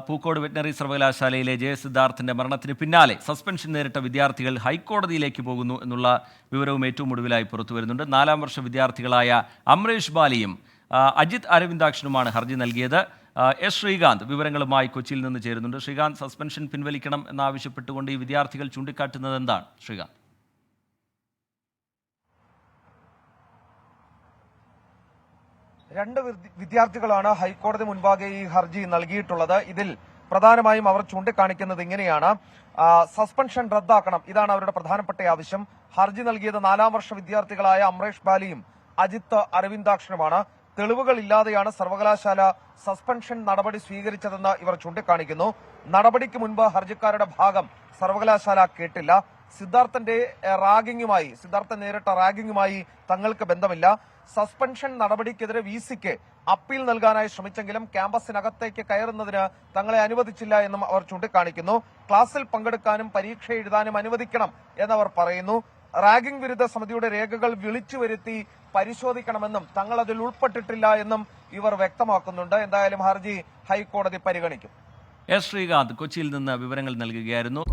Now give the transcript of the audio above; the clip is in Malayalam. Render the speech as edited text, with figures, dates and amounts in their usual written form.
പൂക്കോട് വെറ്റിനറി സർവകലാശാലയിലെ ജയസിദ്ധാർത്ഥിന്റെ മരണത്തിന് പിന്നാലെ സസ്പെൻഷൻ നേരിട്ട വിദ്യാർത്ഥികൾ ഹൈക്കോടതിയിലേക്ക് പോകുന്നു എന്നുള്ള വിവരവും ഏറ്റവും ഒടുവിലായി പുറത്തു വരുന്നുണ്ട്. 4ാം വർഷ വിദ്യാർത്ഥികളായ അമറേഷ് ബാലിയും അജിത് അരവിന്ദാക്ഷനുമാണ് ഹർജി നൽകിയത്. എസ് ശ്രീകാന്ത് വിവരങ്ങളുമായി കൊച്ചിയിൽ നിന്ന് ചേരുന്നുണ്ട്. ശ്രീകാന്ത്, സസ്പെൻഷൻ പിൻവലിക്കണം എന്നാവശ്യപ്പെട്ടുകൊണ്ട് ഈ വിദ്യാർത്ഥികൾ ചൂണ്ടിക്കാട്ടുന്നത് എന്താണ്? ശ്രീകാന്ത്. രണ്ട് വിദ്യാർത്ഥികളാണ് ഹൈക്കോടതി മുൻപാകെ ഈ ഹർജി നൽകിയിട്ടുള്ളത്. ഇതിൽ പ്രധാനമായും അവർ ചൂണ്ടിക്കാണിക്കുന്നത് ഇങ്ങനെയാണ്: സസ്പെൻഷൻ റദ്ദാക്കണം, ഇതാണ് അവരുടെ പ്രധാനപ്പെട്ട ആവശ്യം. ഹർജി നൽകിയത് 4ാം വർഷ വിദ്യാർത്ഥികളായ അമറേഷ് ബാലിയും അജിത്ത് അരവിന്ദാക്ഷനുമാണ്. തെളിവുകൾ ഇല്ലാതെയാണ് സർവകലാശാല സസ്പെൻഷൻ നടപടി സ്വീകരിച്ചതെന്ന് ഇവർ ചൂണ്ടിക്കാണിക്കുന്നു. നടപടിക്ക് മുൻപ് ഹർജിക്കാരുടെ ഭാഗം സർവകലാശാല കേട്ടില്ല. സിദ്ധാർത്ഥൻ നേരിട്ട റാഗിങ്ങുമായി തങ്ങൾക്ക് ബന്ധമില്ല. സസ്പെൻഷൻ നടപടിക്കെതിരെ വിസിക്ക് അപ്പീൽ നൽകാനായി ശ്രമിച്ചെങ്കിലും ക്യാമ്പസിനകത്തേക്ക് കയറുന്നതിന് തങ്ങളെ അനുവദിച്ചില്ല എന്നും അവർ ചൂണ്ടിക്കാണിക്കുന്നു. ക്ലാസ്സിൽ പങ്കെടുക്കാനും പരീക്ഷ എഴുതാനും അനുവദിക്കണം എന്നവർ പറയുന്നു. റാഗിംഗ് വിരുദ്ധ സമിതിയുടെ രേഖകൾ വിളിച്ചു വരുത്തി പരിശോധിക്കണമെന്നും തങ്ങൾ അതിൽ ഉൾപ്പെട്ടിട്ടില്ല എന്നും ഇവർ വ്യക്തമാക്കുന്നുണ്ട്. എന്തായാലും ഹർജി ഹൈക്കോടതി പരിഗണിക്കും. എസ് ശ്രീകാന്ത് കൊച്ചിയിൽ നിന്ന് വിവരങ്ങൾ നൽകുകയായിരുന്നു.